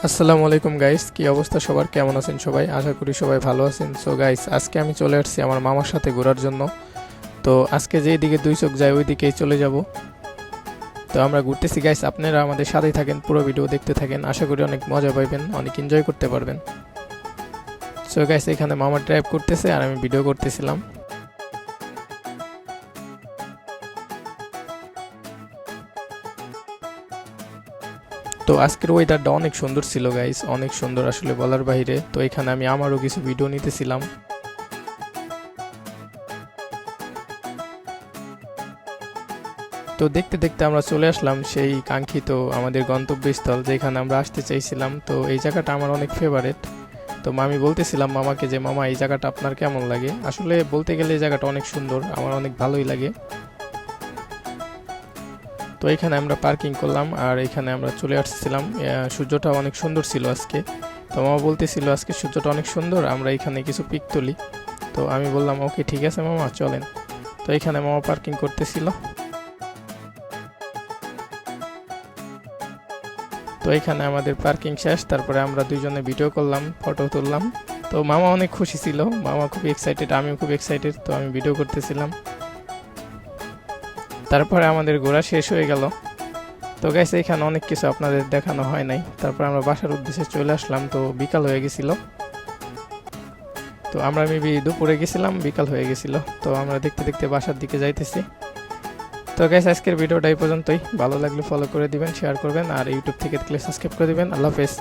আসসালামু আলাইকুম গাইস, কি অবস্থা সবার? কেমন আছেন সবাই? আশা করি সবাই ভালো আছেন। সো গাইস, আজকে আমি চলে আসছি আমার মামার সাথে ঘোরার জন্য। তো আজকে যেই দিকে দুই চোখ যায় ওই দিকেই চলে যাব। তো আমরা ঘুরতেছি গাইস, আপনারা আমাদের সাথেই থাকেন, পুরো ভিডিও দেখতে থাকেন। আশা করি অনেক মজা পাইবেন, অনেক এনজয় করতে পারবেন। সো গাইস, এখানে মামা ড্রাইভ করতেছে আর আমি ভিডিও করতেছিলাম। তো আজকের ওয়েদারটা অনেক সুন্দর ছিল গাইস, অনেক সুন্দর আসলে বলার বাইরে। তো এখানে আমি আমারও কিছু ভিডিও নিতেছিলাম। তো দেখতে দেখতে আমরা চলে আসলাম সেই কাঙ্ক্ষিত আমাদের গন্তব্যস্থল যেখানে আমরা আসতে চাইছিলাম। তো এই জায়গাটা আমার অনেক ফেভারিট। তো আমি বলতেছিলাম মামাকে যে মামা, এই জায়গাটা আপনার কেমন লাগে? আসলে বলতে গেলে এই জায়গাটা অনেক সুন্দর, আমার অনেক ভালোই লাগে। তো এখানে আমরা পার্কিং করলাম আর এখানে আমরা চলে আসছিলাম। সূর্যটা অনেক সুন্দর ছিল আজকে। তো মামা বলতেছিল আজকে সূর্যটা অনেক সুন্দর, আমরা এখানে কিছু পিক তুলি। তো আমি বললাম ওকে ঠিক আছে মামা, চলেন। তো এখানে মামা পার্কিং করতেছিল। তো এখানে আমাদের পার্কিং শেষ, তারপরে আমরা দুইজনে ভিডিও করলাম, ফটো তুললাম। তো মামা অনেক খুশি ছিল, মামা খুব এক্সাইটেড, আমিও খুব এক্সাইটেড। তো আমি ভিডিও করতেছিলাম। তারপরে আমাদের ঘোরা শেষ হয়ে গেল। তো গাইস, এখানে অনেক কিছু আপনাদের দেখানো হয় নাই। তারপর আমরা বাসার উদ্দেশ্যে চলে আসলাম। তো বিকাল হয়ে গেছিল। তো আমরা মেবি দুপুরে গেছিলাম, বিকাল হয়ে গেছিল। তো আমরা দেখতে দেখতে বাসার দিকে যাইতেছি। তো গাইস, আজকের ভিডিওটা এই পর্যন্তই। ভালো লাগলে ফলো করে দিবেন, শেয়ার করবেন, আর ইউটিউব থেকে দেখলে সাবস্ক্রাইব করে দিবেন। আল্লাহ হাফেজ।